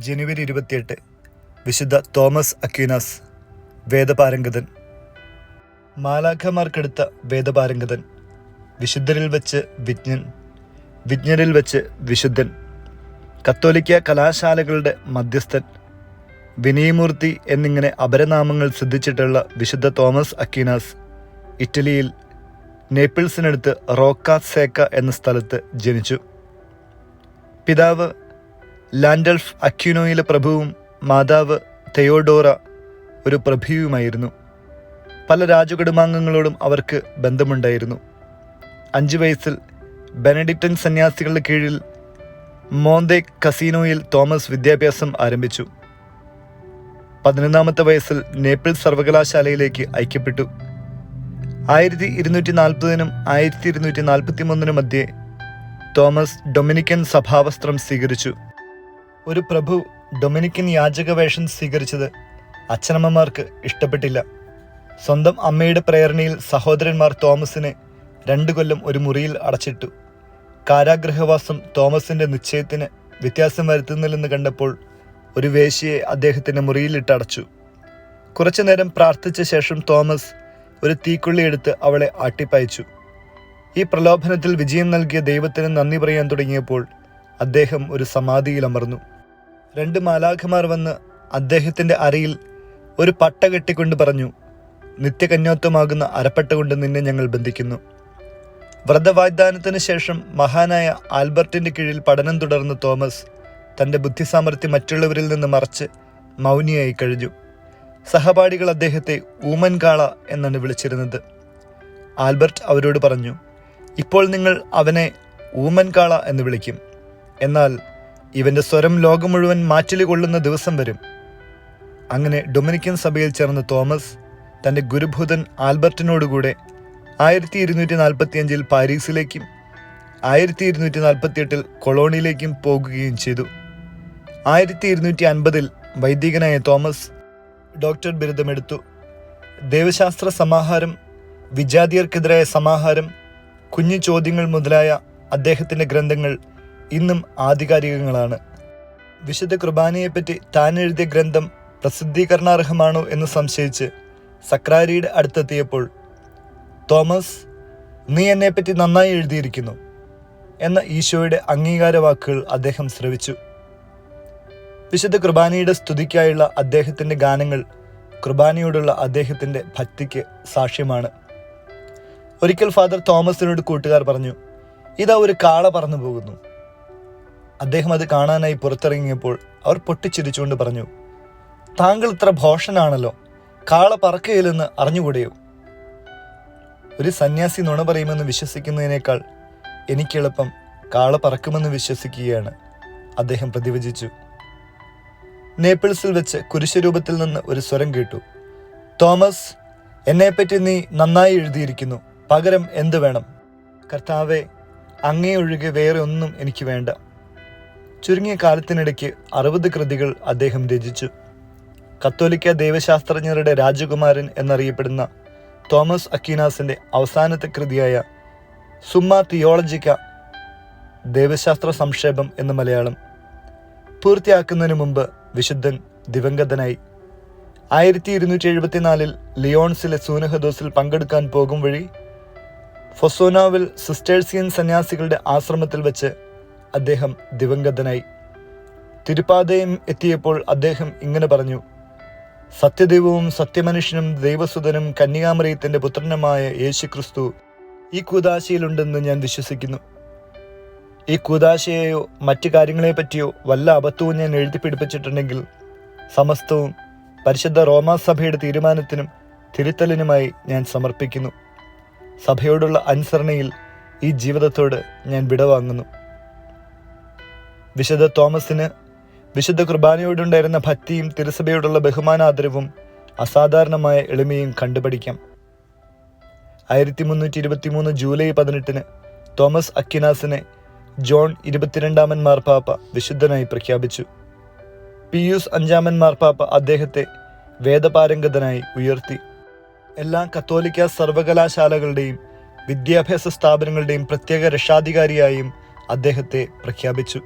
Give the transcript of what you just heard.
ജനുവരി 28 വിശുദ്ധ Thomas Aquinas, വേദപാരംഗതൻ. മാലാഖമാർക്കെടുത്ത വേദപാരംഗതൻ, വിശുദ്ധരിൽ വെച്ച് വിജ്ഞൻ, വിജ്ഞരിൽ വെച്ച് വിശുദ്ധൻ, കത്തോലിക്ക കലാശാലകളുടെ മധ്യസ്ഥൻ, വിനയമൂർത്തി എന്നിങ്ങനെ അപരനാമങ്ങൾ സിദ്ധിച്ചിട്ടുള്ള വിശുദ്ധ തോമസ് അക്വീനാസ് ഇറ്റലിയിൽ നേപ്പിൾസിനടുത്ത് റോക്കാസേക്ക എന്ന സ്ഥലത്ത് ജനിച്ചു. പിതാവ് ലാൻഡൽഫ് അക്വിനോയിലെ പ്രഭുവും മാതാവ് തെയോഡോറ ഒരു പ്രഭുവുമായിരുന്നു. പല രാജകുടുംബാംഗങ്ങളോടും അവർക്ക് ബന്ധമുണ്ടായിരുന്നു. 5 വയസ്സിൽ ബെനഡിക്റ്റൻ സന്യാസികളുടെ കീഴിൽ മോന്തെ കസീനോയിൽ തോമസ് വിദ്യാഭ്യാസം ആരംഭിച്ചു. 11-ാമത്തെ വയസ്സിൽ നേപ്പിൾസ് സർവകലാശാലയിലേക്ക് അയക്കപ്പെട്ടു. 1240-നും 1243-നും മധ്യേ തോമസ് ഡൊമിനിക്കൻ സഭാവസ്ത്രം സ്വീകരിച്ചു. ഒരു പ്രഭു ഡൊമിനിക്കൻ യാചകവേഷം സ്വീകരിച്ചത് അച്ഛനമ്മമാർക്ക് ഇഷ്ടപ്പെട്ടില്ല. സ്വന്തം അമ്മയുടെ പ്രേരണയിൽ സഹോദരന്മാർ തോമസിനെ 2 കൊല്ലം ഒരു മുറിയിൽ അടച്ചിട്ടു. കാരാഗൃഹവാസം തോമസിന്റെ നിശ്ചയത്തിന് വ്യത്യാസം വരുത്തുന്നില്ലെന്ന് കണ്ടപ്പോൾ ഒരു വേശ്യയെ അദ്ദേഹത്തിന്റെ മുറിയിലിട്ടടച്ചു. കുറച്ചു നേരം പ്രാർത്ഥിച്ച ശേഷം തോമസ് ഒരു തീക്കൊള്ളി എടുത്ത് അവളെ ആട്ടിപ്പായിച്ചു. ഈ പ്രലോഭനത്തിൽ വിജയം നൽകിയ ദൈവത്തിന് നന്ദി പറയാൻ തുടങ്ങിയപ്പോൾ അദ്ദേഹം ഒരു സമാധിയിൽ അമർന്നു. 2 മാലാഖമാർ വന്ന് അദ്ദേഹത്തിന്റെ അരയിൽ ഒരു പട്ട കെട്ടിക്കൊണ്ട് പറഞ്ഞു, നിത്യകന്യോത്വമാകുന്ന അരപ്പട്ട കൊണ്ട് നിന്നെ ഞങ്ങൾ ബന്ധിക്കുന്നു. വ്രതവാഗ്ദാനത്തിന് ശേഷം മഹാനായ ആൽബർട്ടിന്റെ കീഴിൽ പഠനം തുടർന്ന തോമസ് തന്റെ ബുദ്ധിസാമർഥ്യം മറ്റുള്ളവരിൽ നിന്ന് മറച്ച് മൗനിയായി കഴിഞ്ഞു. സഹപാഠികൾ അദ്ദേഹത്തെ ഊമൻകാള എന്നാണ് വിളിച്ചിരുന്നത്. ആൽബർട്ട് അവരോട് പറഞ്ഞു, ഇപ്പോൾ നിങ്ങൾ അവനെ ഊമൻകാള എന്ന് വിളിക്കും, എന്നാൽ ഇവന്റെ സ്വരം ലോകം മുഴുവൻ മാറ്റില് കൊള്ളുന്ന ദിവസം വരും. അങ്ങനെ ഡൊമിനിക്കൻ സഭയിൽ ചേർന്ന തോമസ് തന്റെ ഗുരുഭൂതൻ ആൽബർട്ടിനോടുകൂടെ 1245 പാരീസിലേക്കും 1248 കൊളോണിയിലേക്കും പോകുകയും ചെയ്തു. 1250 വൈദികനായ തോമസ് ഡോക്ടർ ബിരുദമെടുത്തു. ദൈവശാസ്ത്ര സമാഹാരം, വിജാതിയർക്കെതിരായ സമാഹാരം, കുഞ്ഞു ചോദ്യങ്ങൾ മുതലായ അദ്ദേഹത്തിന്റെ ഗ്രന്ഥങ്ങൾ ഇന്നും ആധികാരികങ്ങളാണ്. വിശുദ്ധ കുർബാനയെപ്പറ്റി താൻ എഴുതിയ ഗ്രന്ഥം പ്രസിദ്ധീകരണാർഹമാണോ എന്ന് സംശയിച്ച് സക്രാരിയുടെ അടുത്തെത്തിയപ്പോൾ, തോമസ്, നീ എന്നെപ്പറ്റി നന്നായി എഴുതിയിരിക്കുന്നു എന്ന ഈശോയുടെ അംഗീകാര വാക്കുകൾ അദ്ദേഹം ശ്രവിച്ചു. വിശുദ്ധ കുർബാനയുടെ സ്തുതിക്കായുള്ള അദ്ദേഹത്തിന്റെ ഗാനങ്ങൾ കുർബാനയോടുള്ള അദ്ദേഹത്തിന്റെ ഭക്തിക്ക് സാക്ഷ്യമാണ്. ഒരിക്കൽ ഫാദർ തോമസിനോട് കൂട്ടുകാർ പറഞ്ഞു, ഇതാ ഒരു കാള പറന്നു പോകുന്നു. അദ്ദേഹം അത് കാണാനായി പുറത്തിറങ്ങിയപ്പോൾ അവർ പൊട്ടിച്ചിരിച്ചുകൊണ്ട് പറഞ്ഞു, താങ്കൾ ഇത്ര ഭോഷനാണല്ലോ, കാള പറക്കുകയില്ലെന്ന് അറിഞ്ഞുകൂടെയോ? ഒരു സന്യാസി നുണ പറയുമെന്ന് വിശ്വസിക്കുന്നതിനേക്കാൾ എനിക്കെളുപ്പം കാള പറക്കുമെന്ന് വിശ്വസിക്കുകയാണ്, അദ്ദേഹം പ്രതിവചിച്ചു. നേപ്പിൾസിൽ വെച്ച് കുരിശുരൂപത്തിൽ നിന്ന് ഒരു സ്വരം കേട്ടു, തോമസ്, എന്നെപ്പറ്റി നീ നന്നായി എഴുതിയിരിക്കുന്നു, പകരം എന്ത് വേണം? കർത്താവെ, അങ്ങേ ഒഴികെ വേറെ ഒന്നും എനിക്ക് വേണ്ട. ചുരുങ്ങിയ കാലത്തിനിടയ്ക്ക് 60 കൃതികൾ അദ്ദേഹം രചിച്ചു. കത്തോലിക്ക ദൈവശാസ്ത്രജ്ഞരുടെ രാജകുമാരൻ എന്നറിയപ്പെടുന്ന തോമസ് അക്വീനാസിന്റെ അവസാനത്തെ കൃതിയായ സുമ്മ തിയോളജിക്ക, ദൈവശാസ്ത്ര സംക്ഷേപം എന്ന് മലയാളം, പൂർത്തിയാക്കുന്നതിന് മുമ്പ് വിശുദ്ധൻ ദിവംഗതനായി. 1274 ലിയോൺസിലെ സൂനഹദോസിൽ പങ്കെടുക്കാൻ പോകും വഴി ഫൊസോനാവിൽ സിസ്റ്റേഴ്സിയൻ സന്യാസികളുടെ ആശ്രമത്തിൽ വെച്ച് അദ്ദേഹം ദിവംഗതനായി. തിരുപ്പാതയം എത്തിയപ്പോൾ അദ്ദേഹം ഇങ്ങനെ പറഞ്ഞു, സത്യദൈവവും സത്യമനുഷ്യനും ദൈവസുതനും കന്യകാമറിയത്തിന്റെ പുത്രനുമായ യേശുക്രിസ്തു ഈ കൂദാശയിലുണ്ടെന്ന് ഞാൻ വിശ്വസിക്കുന്നു. ഈ കൂദാശയെയോ മറ്റു കാര്യങ്ങളെപ്പറ്റിയോ വല്ല അബദ്ധവും ഞാൻ എഴുതി പിടിപ്പിച്ചിട്ടുണ്ടെങ്കിൽ സമസ്തവും പരിശുദ്ധ റോമാസഭയുടെ തീരുമാനത്തിനും തിരുത്തലിനുമായി ഞാൻ സമർപ്പിക്കുന്നു. സഭയോടുള്ള അനുസരണയിൽ ഈ ജീവിതത്തോട് ഞാൻ വിടവാങ്ങുന്നു. വിശുദ്ധ തോമസിന് വിശുദ്ധ കുർബാനയോടുണ്ടായിരുന്ന ഭക്തിയും തിരുസഭയോടുള്ള ബഹുമാനാദരവും അസാധാരണമായ എളിമയും കണ്ടുപഠിക്കാം. 1323 ജൂലൈ 18 തോമസ് അക്വീനാസിനെ ജോൺ 22-ാമൻ മാർപ്പാപ്പ വിശുദ്ധനായി പ്രഖ്യാപിച്ചു. പിയൂസ് 5-ാമൻ മാർപ്പാപ്പ അദ്ദേഹത്തെ വേദപാരംഗതനായി ഉയർത്തി. എല്ലാ കത്തോലിക്ക സർവകലാശാലകളുടെയും വിദ്യാഭ്യാസ സ്ഥാപനങ്ങളുടെയും പ്രത്യേക രക്ഷാധികാരിയായും അദ്ദേഹത്തെ പ്രഖ്യാപിച്ചു.